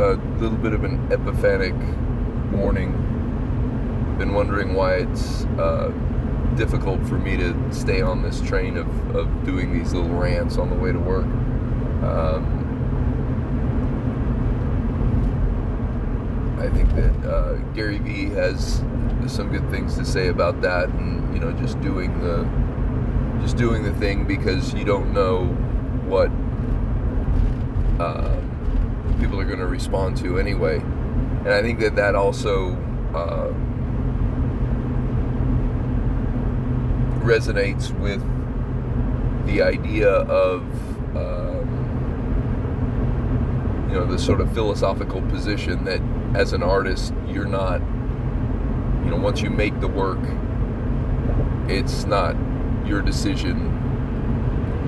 a little bit of an epiphanic morning. Been wondering why it's difficult for me to stay on this train of doing these little rants on the way to work. I think that Gary Vee has some good things to say about that, and just doing the thing, because you don't know what people are going to respond to anyway. And I think that also resonates with the idea of the sort of philosophical position that as an artist you're not, once you make the work, it's not your decision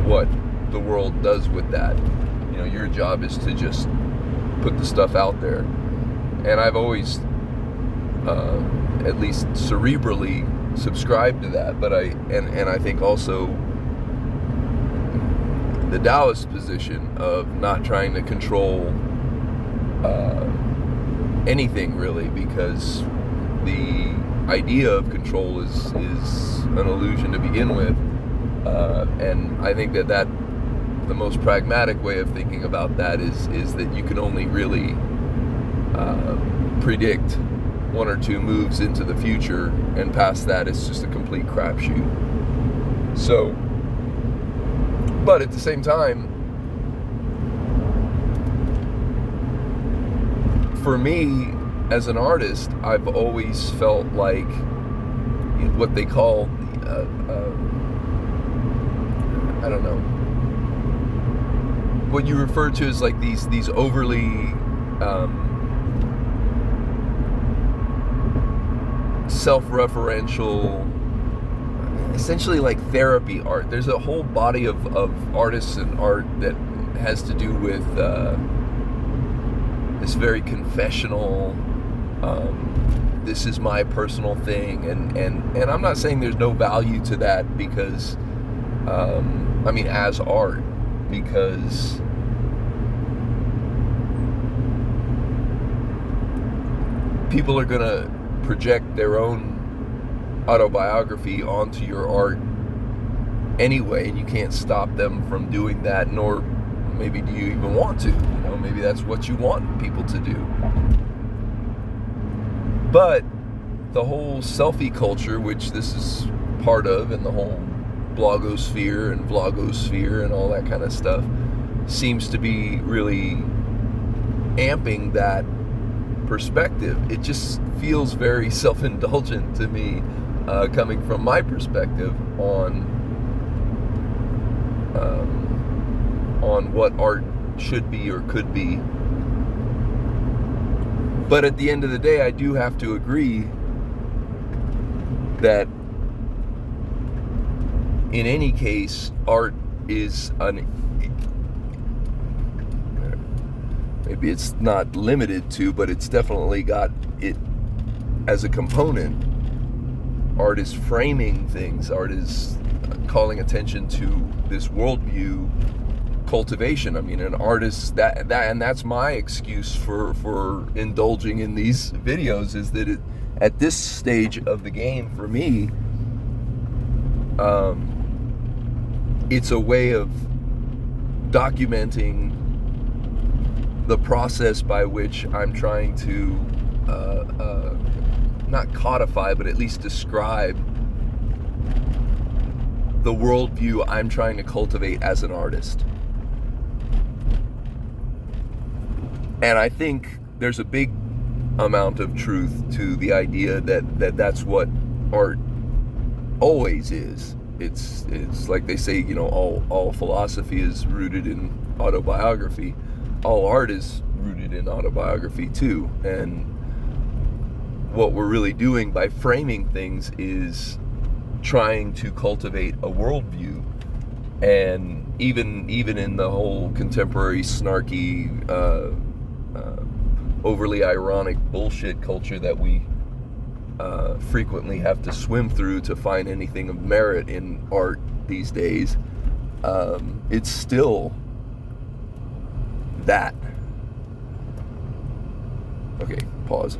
what the world does with that. Your job is to just put the stuff out there. And I've always at least cerebrally subscribed to that, but I think also the Taoist position of not trying to control anything really, because the idea of control is an illusion to begin with, and I think that the most pragmatic way of thinking about that is that you can only really predict one or two moves into the future, and past that it's just a complete crapshoot. So, but at the same time, for me as an artist, I've always felt like what they call I don't know, what you refer to as like these overly self-referential, essentially like therapy art. There's a whole body of artists and art that has to do with this very confessional, this is my personal thing, and I'm not saying there's no value to that, because as art, because people are gonna project their own autobiography onto your art anyway, and you can't stop them from doing that, nor maybe do you even want to. Maybe that's what you want people to do. But the whole selfie culture, which this is part of, and the whole blogosphere and vlogosphere and all that kind of stuff, seems to be really amping that perspective. It just feels very self-indulgent to me, coming from my perspective on what art should be or could be. But at the end of the day, I do have to agree that in any case, art is maybe it's not limited to, but it's definitely got it as a component. Art is framing things. Art is calling attention to this worldview cultivation. An artist, and that's my excuse for indulging in these videos, is that at this stage of the game for me, it's a way of documenting the process by which I'm trying to not codify, but at least describe the worldview I'm trying to cultivate as an artist. And I think there's a big amount of truth to the idea that that's what art always is. It's like they say, all philosophy is rooted in autobiography. All art is rooted in autobiography too. And what we're really doing by framing things is trying to cultivate a worldview. And even in the whole contemporary snarky, overly ironic bullshit culture that we frequently have to swim through to find anything of merit in art these days, it's still that. Okay, pause.